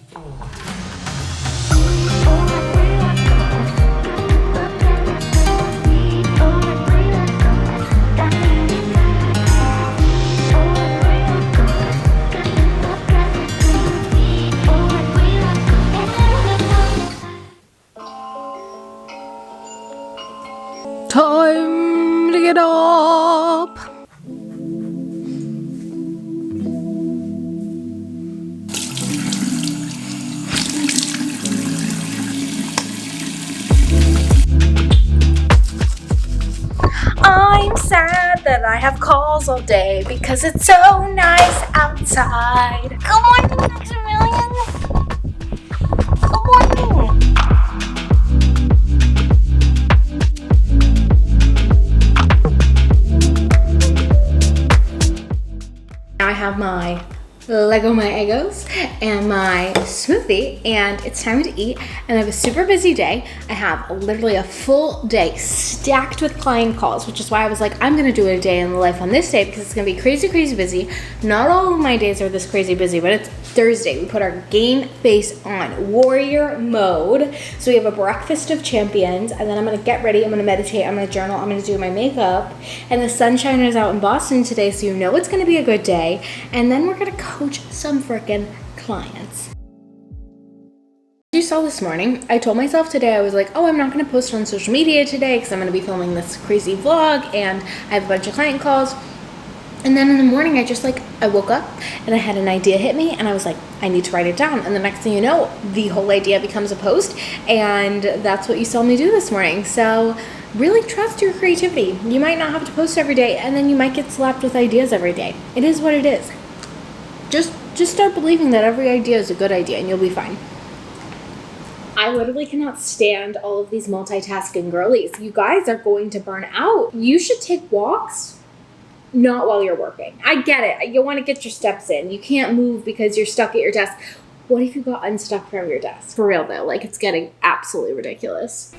Time to get up. I'm sad that I have calls all day because it's so nice outside. Good morning, Maximilian. Good morning. Now I have my Lego My Egos and my smoothie, and it's time to eat. And I have a super busy day. I have literally a full day stacked with client calls, which is why I was like, I'm gonna do a day in the life on this day because it's gonna be crazy, crazy busy. Not all of my days are this crazy busy, but it's Thursday. We put our game face on, warrior mode. So we have a breakfast of champions, and then I'm gonna get ready, I'm gonna meditate, I'm gonna journal, I'm gonna do my makeup. And the sunshine is out in Boston today, so you know it's gonna be a good day. And then we're gonna coach some frickin' clients. You saw this morning, I told myself today, I was like, oh, I'm not gonna post on social media today because I'm gonna be filming this crazy vlog and I have a bunch of client calls. And then in the morning, I woke up and I had an idea hit me and I was like, I need to write it down. And the next thing you know, the whole idea becomes a post, and that's what you saw me do this morning. So really trust your creativity. You might not have to post every day, and then you might get slapped with ideas every day. It is what it is. Just start believing that every idea is a good idea and you'll be fine. I literally cannot stand all of these multitasking girlies. You guys are going to burn out. You should take walks, not while you're working. I get it. You want to get your steps in. You can't move because you're stuck at your desk. What if you got unstuck from your desk? For real though, like it's getting absolutely ridiculous.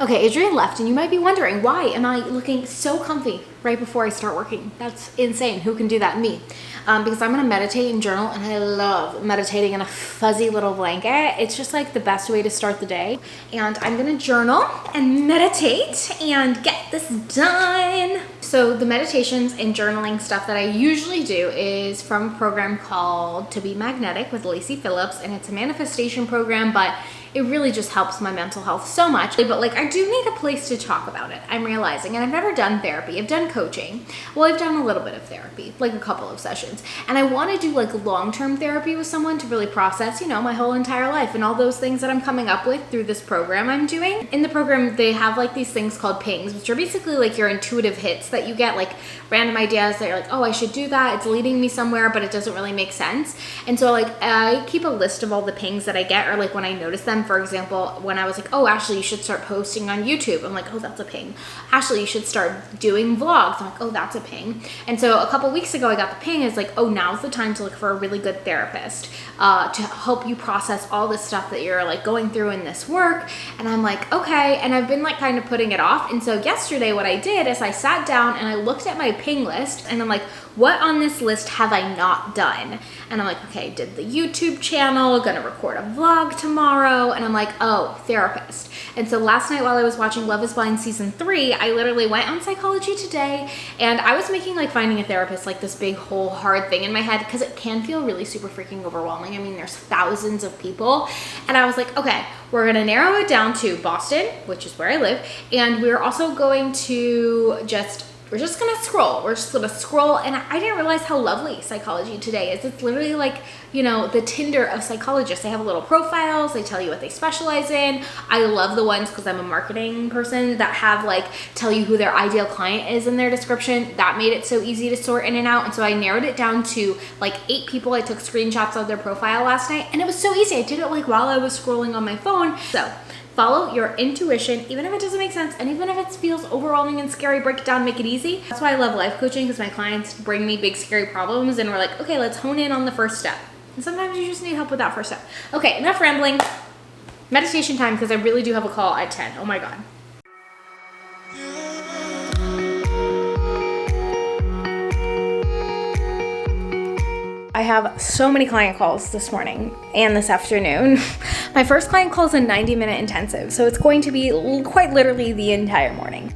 Okay, Adrian left, and you might be wondering, why am I looking so comfy right before I start working? That's insane. Who can do that? Me. Because I'm gonna meditate and journal, and I love meditating in a fuzzy little blanket. It's just like the best way to start the day. And I'm gonna journal and meditate and get this done. So the meditations and journaling stuff that I usually do is from a program called To Be Magnetic with Lacey Phillips, and it's a manifestation program, but it really just helps my mental health so much. But like, I do need a place to talk about it, I'm realizing. And I've never done therapy. I've done coaching. Well, I've done a little bit of therapy, like a couple of sessions. And I want to do like long-term therapy with someone to really process, you know, my whole entire life and all those things that I'm coming up with through this program I'm doing. In the program, they have like these things called pings, which are basically like your intuitive hits that you get, like random ideas that you're like, oh, I should do that. It's leading me somewhere, but it doesn't really make sense. And so like, I keep a list of all the pings that I get, or like when I notice them. For example, when I was like, oh, Ashley, you should start posting on YouTube. I'm like, oh, that's a ping. Ashley, you should start doing vlogs. I'm like, oh, that's a ping. And so a couple weeks ago, I got the ping. It's like, oh, now's the time to look for a really good therapist to help you process all this stuff that you're like going through in this work. And I'm like, okay. And I've been like kind of putting it off. And so yesterday, what I did is I sat down and I looked at my ping list, and I'm like, what on this list have I not done? And I'm like, okay, did the YouTube channel, gonna record a vlog tomorrow. And I'm like, oh, therapist. And so last night while I was watching Love is Blind season 3, I literally went on Psychology Today, and I was making like finding a therapist like this big whole hard thing in my head, because it can feel really super freaking overwhelming. I mean, there's thousands of people. And I was like, okay, we're gonna narrow it down to Boston, which is where I live. And we're also going to we're just gonna scroll. We're just gonna scroll. And I didn't realize how lovely Psychology Today is. It's literally like, you know, the Tinder of psychologists. They have little profiles. They tell you what they specialize in. I love the ones, because I'm a marketing person, that have like, tell you who their ideal client is in their description. That made it so easy to sort in and out. And so I narrowed it down to like 8 people. I took screenshots of their profile last night, and it was so easy. I did it like while I was scrolling on my phone. So follow your intuition, even if it doesn't make sense, and even if it feels overwhelming and scary. Break it down, make it easy. That's why I love life coaching, because my clients bring me big scary problems, and we're like, okay, let's hone in on the first step. And sometimes you just need help with that first step. Okay, enough rambling. Meditation time, because I really do have a call at 10. Oh my God. I have so many client calls this morning and this afternoon. My first client call is a 90-minute intensive, so it's going to be quite literally the entire morning.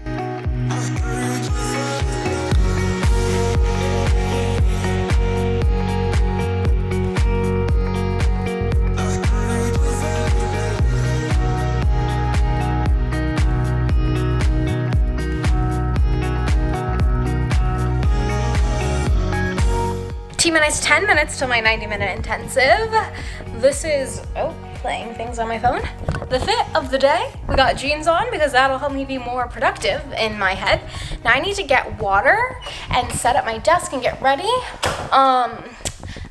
T-minus 10 minutes till my 90-minute intensive. This is, playing things on my phone. The fit of the day, we got jeans on because that'll help me be more productive in my head. Now I need to get water and set up my desk and get ready.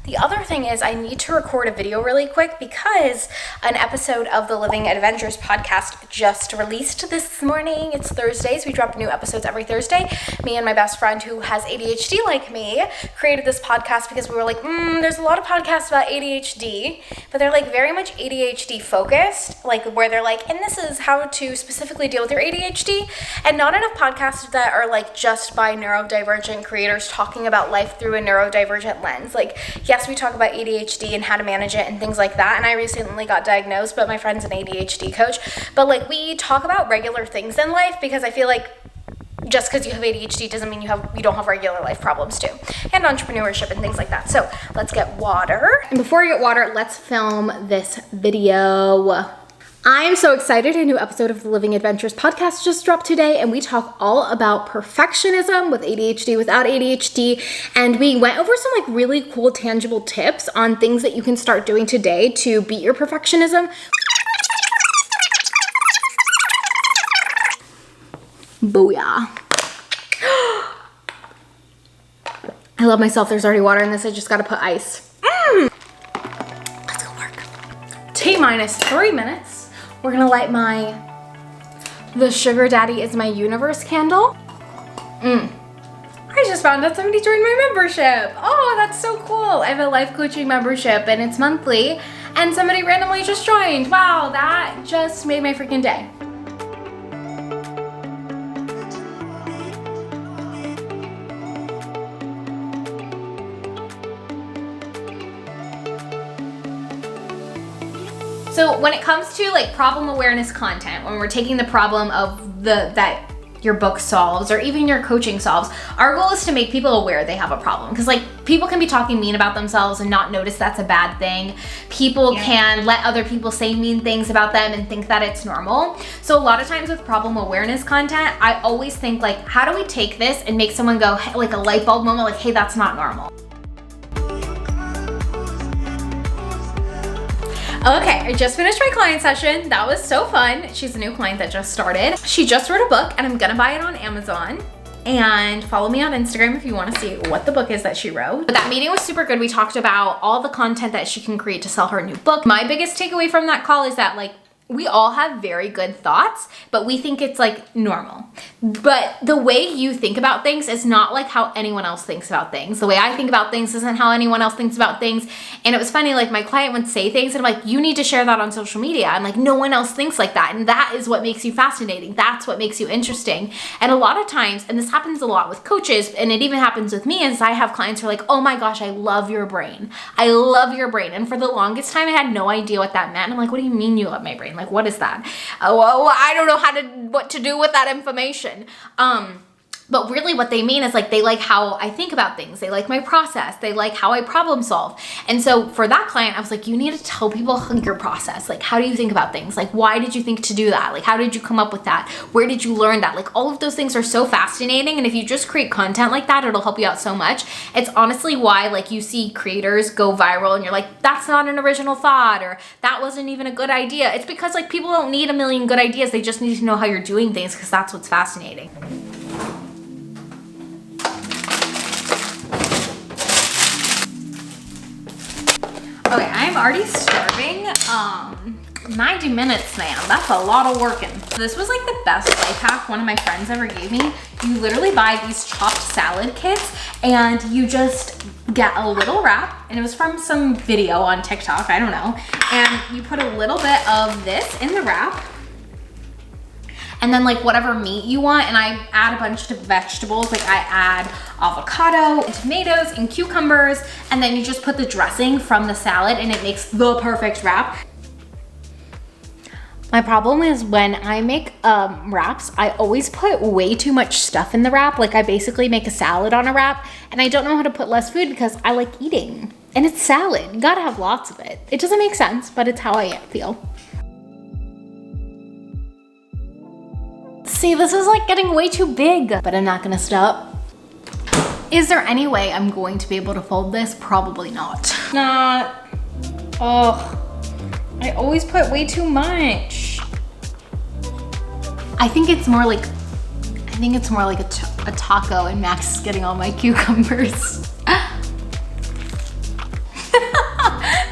The other thing is I need to record a video really quick because an episode of the Living Adventures podcast just released this morning. It's Thursdays. We drop new episodes every Thursday. Me and my best friend who has ADHD like me created this podcast because we were like, there's a lot of podcasts about ADHD, but they're like very much ADHD focused, like where they're like, and this is how to specifically deal with your ADHD, and not enough podcasts that are like just by neurodivergent creators talking about life through a neurodivergent lens. Like, yes, we talk about ADHD and how to manage it and things like that. And I recently got diagnosed, but my friend's an ADHD coach. But like we talk about regular things in life because I feel like just because you have ADHD doesn't mean you don't have regular life problems too. And entrepreneurship and things like that. So let's get water. And before I get water, let's film this video. I'm so excited. A new episode of the Living Adventures podcast just dropped today, and we talk all about perfectionism with ADHD, without ADHD, and we went over some like really cool tangible tips on things that you can start doing today to beat your perfectionism. Booyah. I love myself. There's already water in this. I just got to put ice. Let's go work. T-minus 3 minutes. We're gonna light the Sugar Daddy is My Universe candle. I just found out somebody joined my membership. Oh, that's so cool. I have a life coaching membership and it's monthly, and somebody randomly just joined. Wow, that just made my freaking day. So when it comes to like problem awareness content, when we're taking the problem of that your book solves or even your coaching solves, our goal is to make people aware they have a problem. Because like people can be talking mean about themselves and not notice that's a bad thing. People can let other people say mean things about them and think that it's normal. So a lot of times with problem awareness content, I always think like, how do we take this and make someone go like a light bulb moment, like, hey, that's not normal. Okay, I just finished my client session. That was so fun. She's a new client that just started. She just wrote a book and I'm gonna buy it on Amazon. And follow me on Instagram if you wanna see what the book is that she wrote. But that meeting was super good. We talked about all the content that she can create to sell her new book. My biggest takeaway from that call is that like, we all have very good thoughts, but we think it's like normal. But the way you think about things is not like how anyone else thinks about things. The way I think about things isn't how anyone else thinks about things. And it was funny, like my client would say things and I'm like, you need to share that on social media. And like, no one else thinks like that. And that is what makes you fascinating. That's what makes you interesting. And a lot of times, and this happens a lot with coaches, and it even happens with me, is I have clients who are like, oh my gosh, I love your brain. I love your brain. And for the longest time, I had no idea what that meant. I'm like, what do you mean you love my brain? Like, what is that? Well, I don't know what to do with that information. But really what they mean is like, they like how I think about things. They like my process. They like how I problem solve. And so for that client, I was like, you need to tell people your process. Like, how do you think about things? Like, why did you think to do that? Like, how did you come up with that? Where did you learn that? Like, all of those things are so fascinating. And if you just create content like that, it'll help you out so much. It's honestly why like you see creators go viral and you're like, that's not an original thought, or that wasn't even a good idea. It's because like people don't need a million good ideas. They just need to know how you're doing things, because that's what's fascinating. Okay, I'm already starving. 90 minutes, man. That's a lot of working. This was like the best life hack one of my friends ever gave me. You literally buy these chopped salad kits and you just get a little wrap, and it was from some video on TikTok, I don't know. And you put a little bit of this in the wrap, and then like whatever meat you want, and I add a bunch of vegetables. Like I add avocado and tomatoes and cucumbers, and then you just put the dressing from the salad and it makes the perfect wrap. My problem is when I make wraps, I always put way too much stuff in the wrap. Like I basically make a salad on a wrap, and I don't know how to put less food because I like eating. And it's salad, you gotta have lots of it. It doesn't make sense, but it's how I feel. See, this is like getting way too big, but I'm not gonna stop. Is there any way I'm going to be able to fold this? Probably not. Oh, I always put way too much. I think it's more like a taco, and Max is getting all my cucumbers.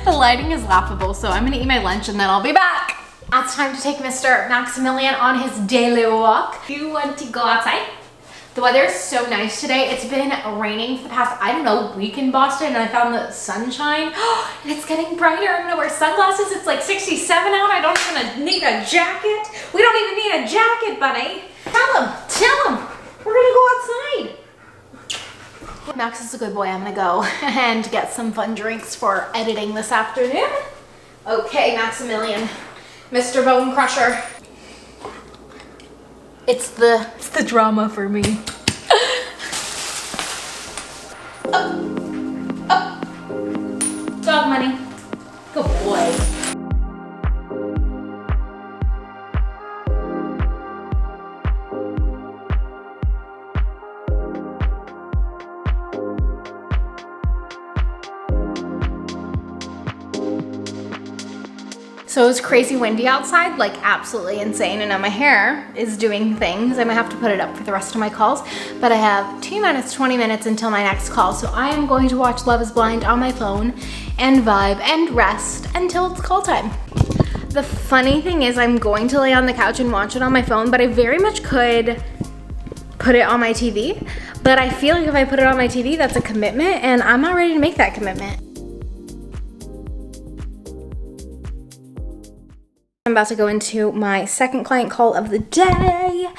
The lighting is laughable, so I'm gonna eat my lunch and then I'll be back. Now it's time to take Mr. Maximilian on his daily walk. Do you want to go outside? The weather is so nice today. It's been raining for the past, I don't know, week in Boston, and I found the sunshine. And it's getting brighter. I'm gonna wear sunglasses. It's like 67 out. I don't even need a jacket. We don't even need a jacket, bunny. Tell him. We're gonna go outside. Max is a good boy. I'm gonna go and get some fun drinks for editing this afternoon. Okay, Maximilian, Mr. Bone Crusher. It's the drama for me. Dog money. Good boy. So it's crazy windy outside, like absolutely insane, and now my hair is doing things. I might have to put it up for the rest of my calls, but I have 2 minutes, 20 minutes until my next call, so I am going to watch Love is Blind on my phone and vibe and rest until it's call time. The funny thing is I'm going to lay on the couch and watch it on my phone, but I very much could put it on my TV, but I feel like if I put it on my TV, that's a commitment, and I'm not ready to make that commitment. I'm about to go into my second client call of the day.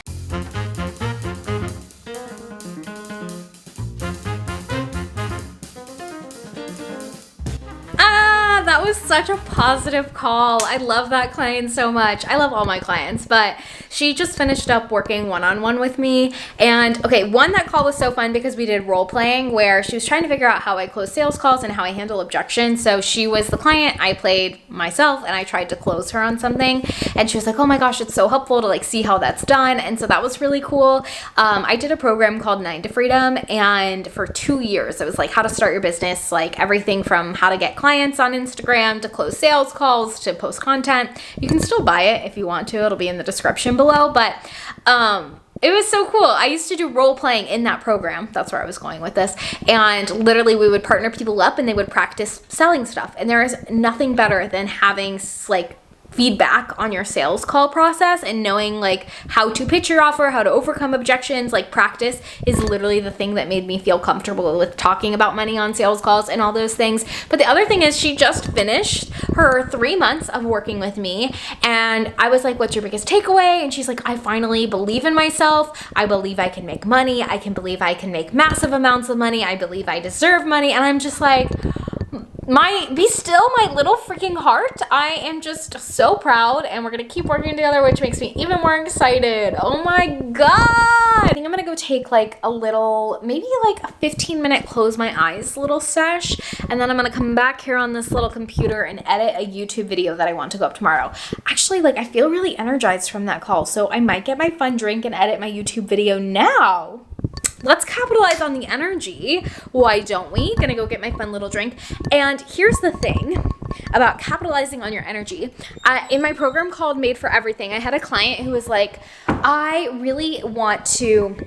That was such a positive call. I love that client so much. I love all my clients, but she just finished up working one-on-one with me. And okay, that call was so fun because we did role playing where she was trying to figure out how I close sales calls and how I handle objections. So she was the client, I played myself, and I tried to close her on something. And she was like, oh my gosh, it's so helpful to like see how that's done. And so that was really cool. I did a program called 9 to Freedom, and for 2 years, it was like how to start your business, like everything from how to get clients on Instagram to close sales calls to post content. You can still buy it if you want to. It'll be in the description below, but it was so cool. I used to do role playing in that program. That's where I was going with this. And literally we would partner people up and they would practice selling stuff. And there is nothing better than having like feedback on your sales call process and knowing like how to pitch your offer, how to overcome objections. Like practice is literally the thing that made me feel comfortable with talking about money on sales calls and all those things. But the other thing is she just finished her 3 months of working with me, and I was like, what's your biggest takeaway? And she's like, I finally believe in myself. I believe I can make money. I can believe I can make massive amounts of money. I believe I deserve money. And I'm just like, be still, my little freaking heart. I am just so proud, and we're gonna keep working together, which makes me even more excited. Oh my god. I think I'm gonna go take like a little, maybe like a 15-minute close my eyes little sesh, and then I'm gonna come back here on this little computer and edit a YouTube video that I want to go up tomorrow. Actually, like I feel really energized from that call, so I might get my fun drink and edit my YouTube video now. Let's capitalize on the energy. Why don't we? Gonna go get my fun little drink. And here's the thing about capitalizing on your energy. In my program called Made for Everything, I had a client who was like, I really want to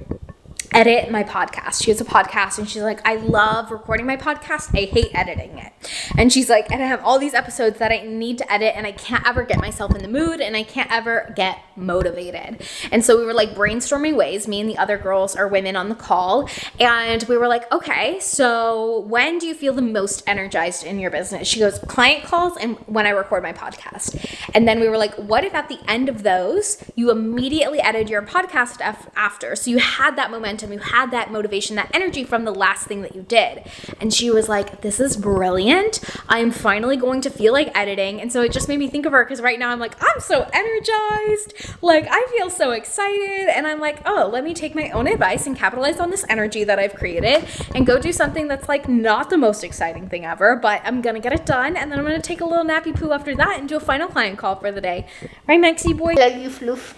edit my podcast. She has a podcast and she's like, I love recording my podcast. I hate editing it. And she's like, and I have all these episodes that I need to edit and I can't ever get myself in the mood and I can't ever get motivated. And so we were like brainstorming ways, me and the other girls are women on the call. And we were like, okay, so when do you feel the most energized in your business? She goes, client calls and when I record my podcast. And then we were like, what if at the end of those, you immediately edited your podcast after? So you had that momentum, you had that motivation, that energy from the last thing that you did. And she was like, this is brilliant. I'm finally going to feel like editing. And so it just made me think of her because right now I'm like, I'm so energized. Like I feel so excited. And I'm like, oh, let me take my own advice and capitalize on this energy that I've created and go do something that's like not the most exciting thing ever, but I'm going to get it done. And then I'm going to take a little nappy poo after that and do a final client call for the day. Right, Maxie boy? Love you, Floof.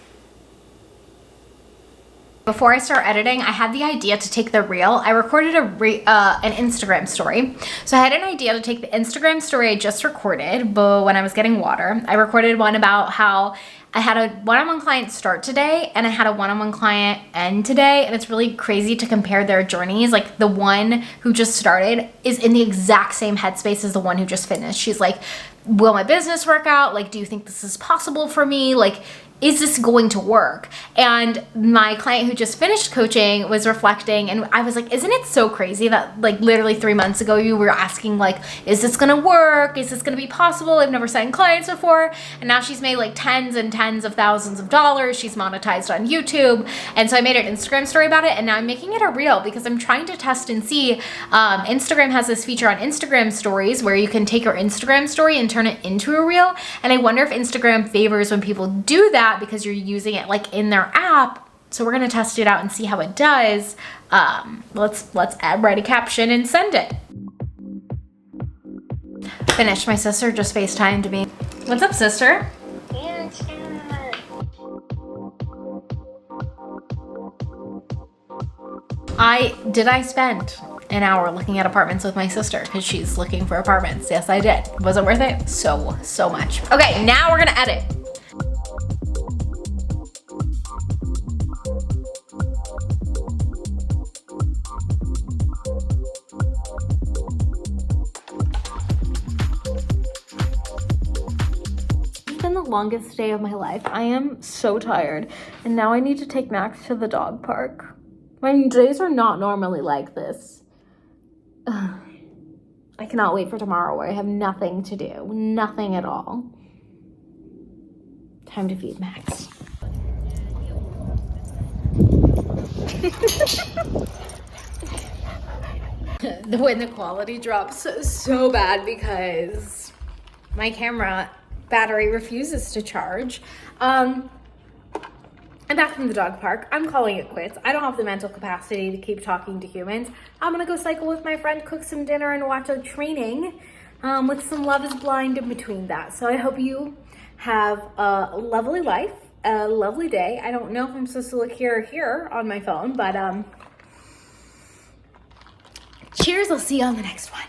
Before I start editing, I had the idea to take the reel. I recorded an Instagram story. So I had an idea to take the Instagram story I just recorded but when I was getting water. I recorded one about how I had a one-on-one client start today and I had a one-on-one client end today. And it's really crazy to compare their journeys. Like the one who just started is in the exact same headspace as the one who just finished. She's like, will my business work out? Like, do you think this is possible for me? Like, is this going to work? And my client who just finished coaching was reflecting and I was like, isn't it so crazy that like literally 3 months ago you were asking like, is this gonna work? Is this gonna be possible? I've never signed clients before. And now she's made like tens and tens of thousands of dollars. She's monetized on YouTube. And so I made an Instagram story about it and now I'm making it a reel because I'm trying to test and see. Instagram has this feature on Instagram stories where you can take your Instagram story and turn it into a reel. And I wonder if Instagram favors when people do that because you're using it like in their app. So we're gonna test it out and see how it does. Let's write a caption and send it. Finished. My sister just FaceTimed me. What's up, sister? I spend an hour looking at apartments with my sister because she's looking for apartments. Yes, I did. Was it worth it? So much. Okay, now we're gonna edit. Longest day of my life. I am so tired and now I need to take Max to the dog park. My days are not normally like this. Ugh. I cannot wait for tomorrow where I have nothing to do. Nothing at all. Time to feed Max. When the quality drops so bad because my camera battery refuses to charge. I'm back from the dog park. I'm calling it quits. I don't have the mental capacity to keep talking to humans. I'm gonna go cycle with my friend, cook some dinner, and watch a training with some Love is Blind in between that. So I hope you have a lovely life, a lovely day. I don't know if I'm supposed to look here or here on my phone, but cheers. I'll see you on the next one.